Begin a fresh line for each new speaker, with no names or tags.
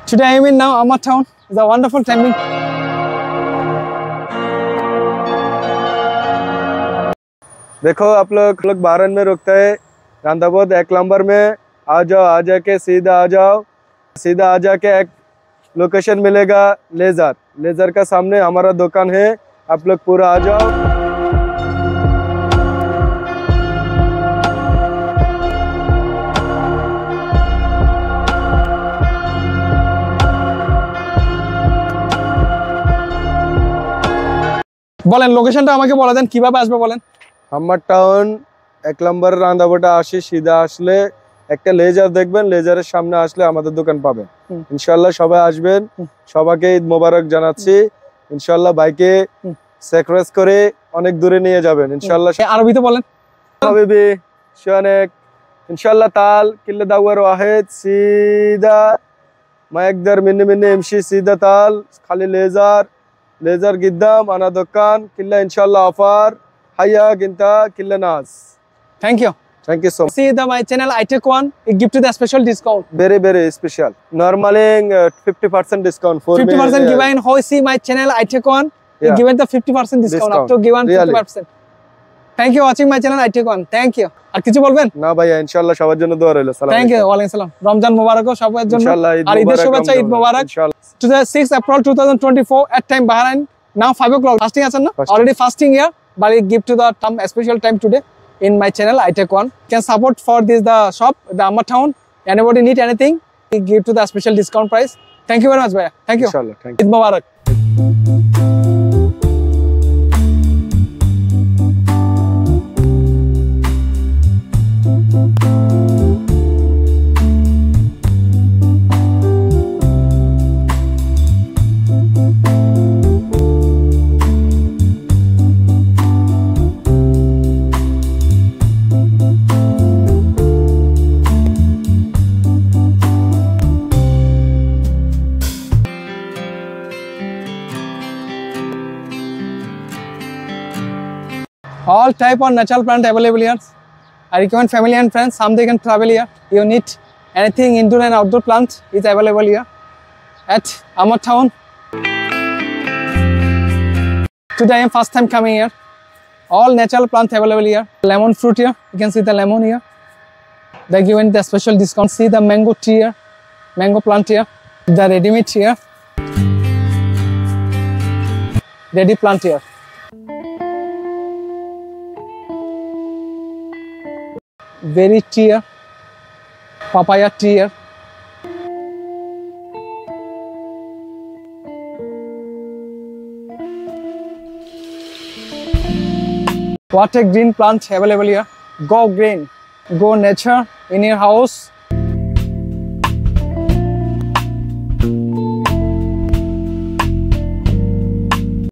Today I am in now Amar Town. It's a wonderful timing.
देखो आप लोग बारन में रुकते हैं रांदाबोद 1 नंबर में आ जाओ आ जाके सीधा आ जाओ सीधा आ जाके एक लोकेशन मिलेगा लेज़र का सामने हमारा दुकान है आप लोग पूरा आ जाओ
বলেন লোকেশনটা আমাকে বলে দেন কিভাবে আসবে বলেন
আমার টাউন 1 নম্বর রান্দাবোটা আসি সিধা আসলে একটা লেজার দেখবেন লেজারের সামনে আসলে আমাদের দোকান পাবেন ইনশাআল্লাহ সবাই আসবেন সবাইকে ঈদ মোবারক জানাচ্ছি ইনশাআল্লাহ বাইকে স্যাক্রিফাইস করে অনেক দূরে নিয়ে যাবেন ইনশাআল্লাহ
আরবিতে বলেন
হাবিবি শানেক ইনশাআল্lah তাল কিল্লা দাওয়ার ওয়াহিদ সিধা মাইকদার মিন্নি এমশি সিধা তাল খালি লেজার গিদ্দাম আনা দোকান কিল্লা ইনশাআল্লাহ অফার হাইয়া গিন্তা কিল্লা নাস
Thank you so much. See my channel iTech1 it give to the special discount
very special normally 50% discount for
50% given how see my channel iTech1 it given the 50% discount up to given 50%. Thank you watching my channel iTech1 thank you আর কিছু বলবেন
না ভাইয়া ইনশাআল্লাহ সবার জন্য দোয়া রইলো সালাম
Thank you ওয়ালাইকুম সালাম রমজান মোবারক সবার জন্য আর ঈদের শুভেচ্ছা ঈদ মোবারক to the 6th April 2024 at time Bahrain now 5 o'clock fasting আছেন না already fasting here but it give to the special time today in my channel iTech1 can support for this the shop the Amar Town anybody need anything we give to the special discount price thank you very much bhaiya thank you
inshallah thank you
Eid Mubarak all type of natural plant available here. I recommend family and friends some they can travel here you need anything indoor and outdoor plants is available here at Amar Town. Today I am first time coming here all natural plants available here lemon fruit here you can see the lemon here they given the special discount see the mango tree here mango plant here the ready made here ready plant here very tree here papaya tree here what a green plant available here go green go nature in your house